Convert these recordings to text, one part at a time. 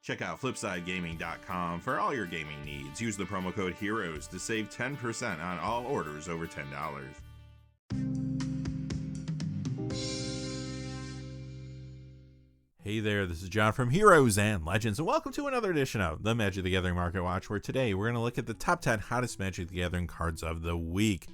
Check out FlipsideGaming.com for all your gaming needs. Use the promo code HEROES to save 10% on all orders over $10. Hey there, this is John from Heroes and Legends, and welcome to another edition of the Magic the Gathering Market Watch, where today we're going to look at the top 10 hottest Magic the Gathering cards of the week.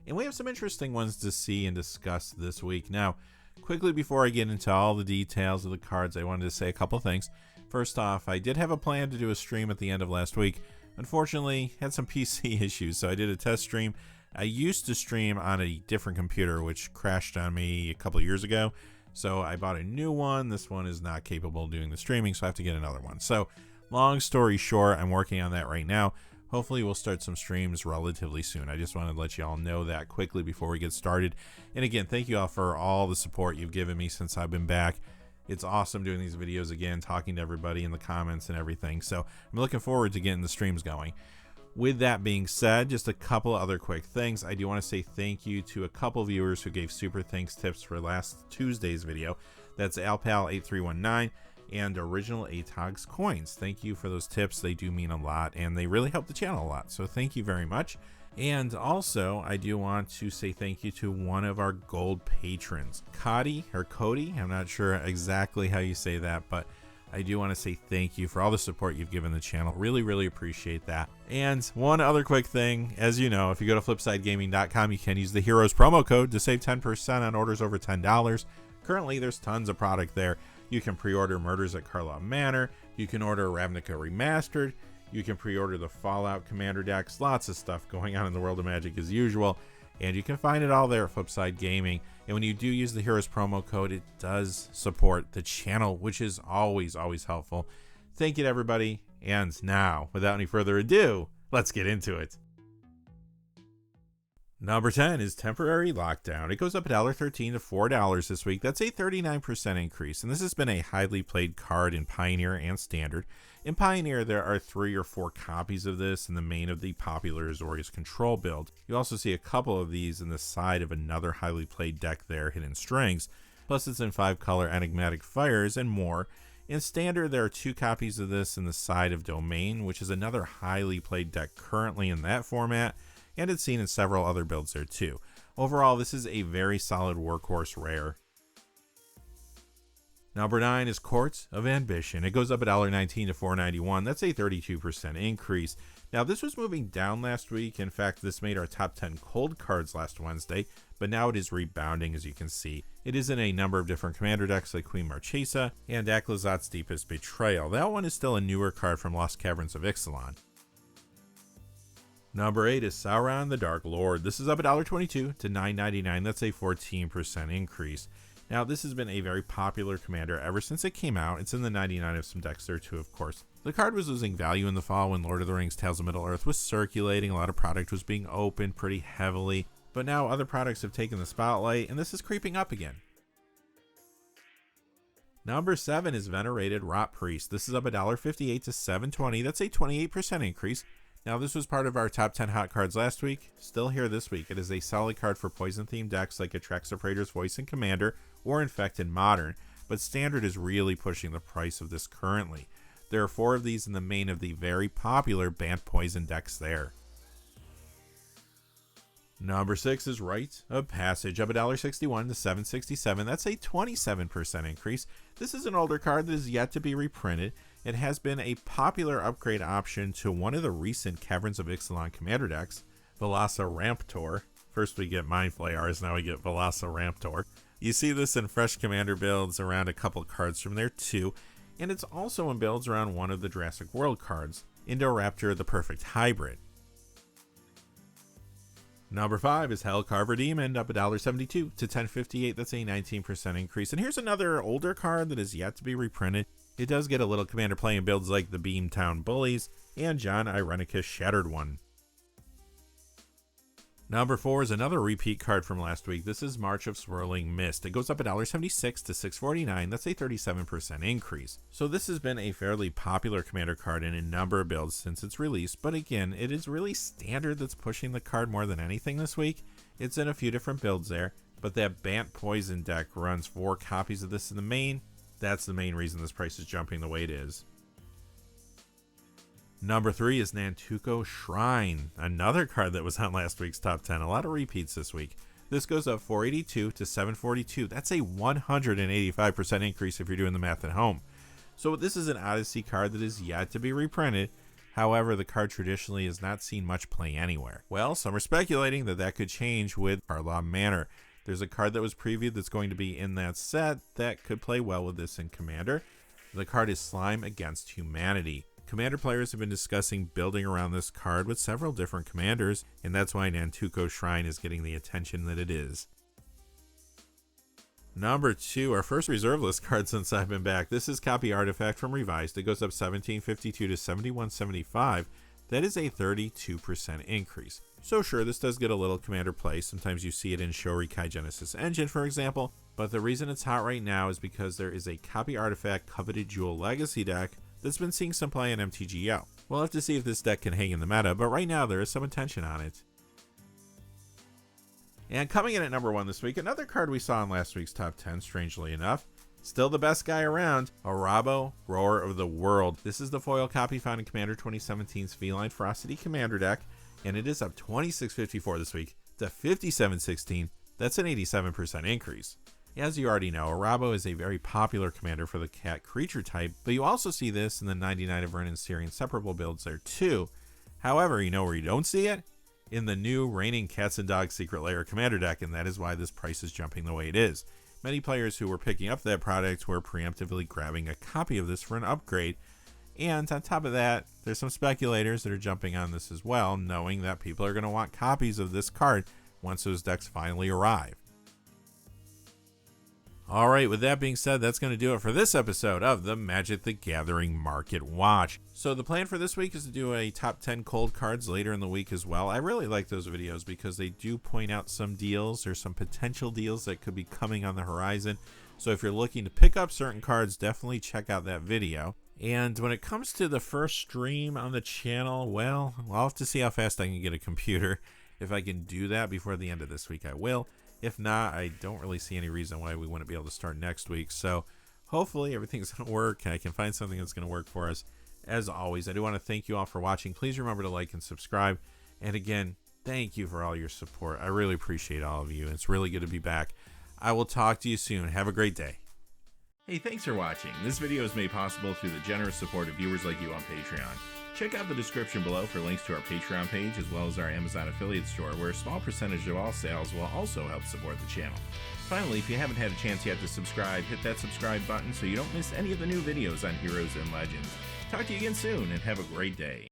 And we have some interesting ones to see and discuss this week. Now, quickly before I get into all the details of the cards, I wanted to say a couple things. First off, I did have a plan to do a stream at the end of last week. Unfortunately, had some PC issues, so I did a test stream. I used to stream on a different computer, which crashed on me a couple years ago. So I bought a new one. This one is not capable of doing the streaming, so I have to get another one. So long story short, I'm working on that right now. Hopefully we'll start some streams relatively soon. I just wanted to let you all know that quickly before we get started. And again, thank you all for all the support you've given me since I've been back. It's awesome doing these videos again, talking to everybody in the comments and everything. So I'm looking forward to getting the streams going. With that being said, just a couple of other quick things. I do want to say thank you to a couple viewers who gave super thanks tips for last Tuesday's video. That's Alpal8319 and Original ATOG's Coins. Thank you for those tips. They do mean a lot, and they really help the channel a lot. So thank you very much. And also, I do want to say thank you to one of our gold patrons, Coty, or Coty. I'm not sure exactly how you say that, but I do want to say thank you for all the support you've given the channel. Really, really appreciate that. And one other quick thing, as you know, if you go to FlipsideGaming.com, you can use the Heroes promo code to save 10% on orders over $10. Currently, there's tons of product there. You can pre-order Murders at Karlov Manor. You can order Ravnica Remastered. You can pre-order the Fallout Commander decks. Lots of stuff going on in the world of Magic as usual. And you can find it all there at Flipside Gaming. And when you do use the Heroes promo code, it does support the channel, which is always, always helpful. Thank you to everybody. And now, without any further ado, let's get into it. Number 10 is Temporary Lockdown. It goes up $1.13 to $4 this week. That's a 39% increase. And this has been a highly played card in Pioneer and Standard. In Pioneer, there are 3 or 4 copies of this in the main of the popular Azorius Control build. You also see a couple of these in the side of another highly played deck there, Hidden Strings. Plus it's in 5-color Enigmatic Fires and more. In Standard, there are 2 copies of this in the side of Domain, which is another highly played deck currently in that format. And it's seen in several other builds there too. Overall, this is a very solid workhorse rare. Number 9 is Courts of Ambition. It goes up $1.19 to $4.91. That's a 32% increase. Now, this was moving down last week. In fact, this made our top 10 cold cards last Wednesday, but now it is rebounding, as you can see. It is in a number of different commander decks like Queen Marchesa and Aklazat's Deepest Betrayal. That one is still a newer card from Lost Caverns of Ixalan. Number 8 is Sauron the Dark Lord. This is up $1.22 to $9.99. That's a 14% increase. Now, this has been a very popular commander ever since it came out. It's in the 99 of some decks there too, of course. The card was losing value in the fall when Lord of the Rings Tales of Middle-earth was circulating. A lot of product was being opened pretty heavily. But now other products have taken the spotlight, and this is creeping up again. Number 7 is Venerated Rot Priest. This is up $1.58 to $7.20. That's a 28% increase. Now, this was part of our top 10 hot cards last week. Still here this week. It is a solid card for poison-themed decks like Atraxa Praetor's Voice in Commander or Infect in Modern, but Standard is really pushing the price of this currently. There are 4 of these in the main of the very popular Bant Poison decks there. Number 6 is Rite of Passage, up $1.61 to $7.67. That's a 27% increase. This is an older card that is yet to be reprinted. It has been a popular upgrade option to one of the recent Caverns of Ixalan commander decks, Velociraptor. First we get Mind Flayers, now we get Velociraptor. You see this in fresh commander builds around a couple cards from there too, and it's also in builds around one of the Jurassic World cards, Indoraptor the Perfect Hybrid. Number 5 is Hellcarver Demon, up $1.72 to $10.58. That's a 19% increase. And here's another older card that is yet to be reprinted. It does get a little commander play in builds like the Beamtown Bullies and John Irenicus Shattered One. Number 4 is another repeat card from last week. This is March of Swirling Mist. It goes up $1.76 to $6.49. That's a 37% increase. So this has been a fairly popular commander card in a number of builds since its release, but again, it is really Standard that's pushing the card more than anything this week. It's in a few different builds there, but that Bant Poison deck runs 4 copies of this in the main. That's the main reason this price is jumping the way it is. Number 3 is Nantuko Shrine, another card that was on last week's top 10. A lot of repeats this week. This goes up 482 to 742. That's a 185% increase if you're doing the math at home. So this is an Odyssey card that is yet to be reprinted. However, the card traditionally has not seen much play anywhere. Well, some are speculating that that could change with Karlov Manor. There's a card that was previewed that's going to be in that set that could play well with this in Commander. The card is Slime Against Humanity. Commander players have been discussing building around this card with several different commanders, and that's why Nantuko Shrine is getting the attention that it is. Number 2, our first reserve list card since I've been back. This is Copy Artifact from Revised. It goes up 1752 to 7175. That is a 32% increase. So sure, this does get a little commander play. Sometimes you see it in Shurikai Genesis Engine, for example. But the reason it's hot right now is because there is a Copy Artifact Coveted Jewel Legacy deck that's been seeing some play in MTGO. We'll have to see if this deck can hang in the meta, but right now there is some attention on it. And coming in at number 1 this week, another card we saw in last week's top 10, strangely enough. Still the best guy around, Arabo, Roar of the World. This is the foil copy found in Commander 2017's Feline Ferocity Commander deck, and it is up 2654 this week to 5716. That's an 87% increase. As you already know, Arabo is a very popular commander for the cat creature type, but you also see this in the 99 of Vernon Syrian separable builds there too. However, you know where you don't see it? In the new Reigning Cats and Dogs Secret Lair commander deck, and that is why this price is jumping the way it is. Many players who were picking up that product were preemptively grabbing a copy of this for an upgrade, and on top of that, there's some speculators that are jumping on this as well, knowing that people are going to want copies of this card once those decks finally arrive. Alright, with that being said, that's going to do it for this episode of the Magic the Gathering Market Watch. So the plan for this week is to do a top 10 cold cards later in the week as well. I really like those videos because they do point out some deals or some potential deals that could be coming on the horizon. So if you're looking to pick up certain cards, definitely check out that video. And when it comes to the first stream on the channel, well, I'll have to see how fast I can get a computer. If I can do that before the end of this week, I will. If not, I don't really see any reason why we wouldn't be able to start next week. So hopefully everything's going to work and I can find something that's going to work for us. As always, I do want to thank you all for watching. Please remember to like and subscribe. And again, thank you for all your support. I really appreciate all of you. It's really good to be back. I will talk to you soon. Have a great day. Hey, thanks for watching. This video is made possible through the generous support of viewers like you on Patreon. Check out the description below for links to our Patreon page as well as our Amazon affiliate store, where a small percentage of all sales will also help support the channel. Finally, if you haven't had a chance yet to subscribe, hit that subscribe button so you don't miss any of the new videos on Heroes and Legends. Talk to you again soon and have a great day.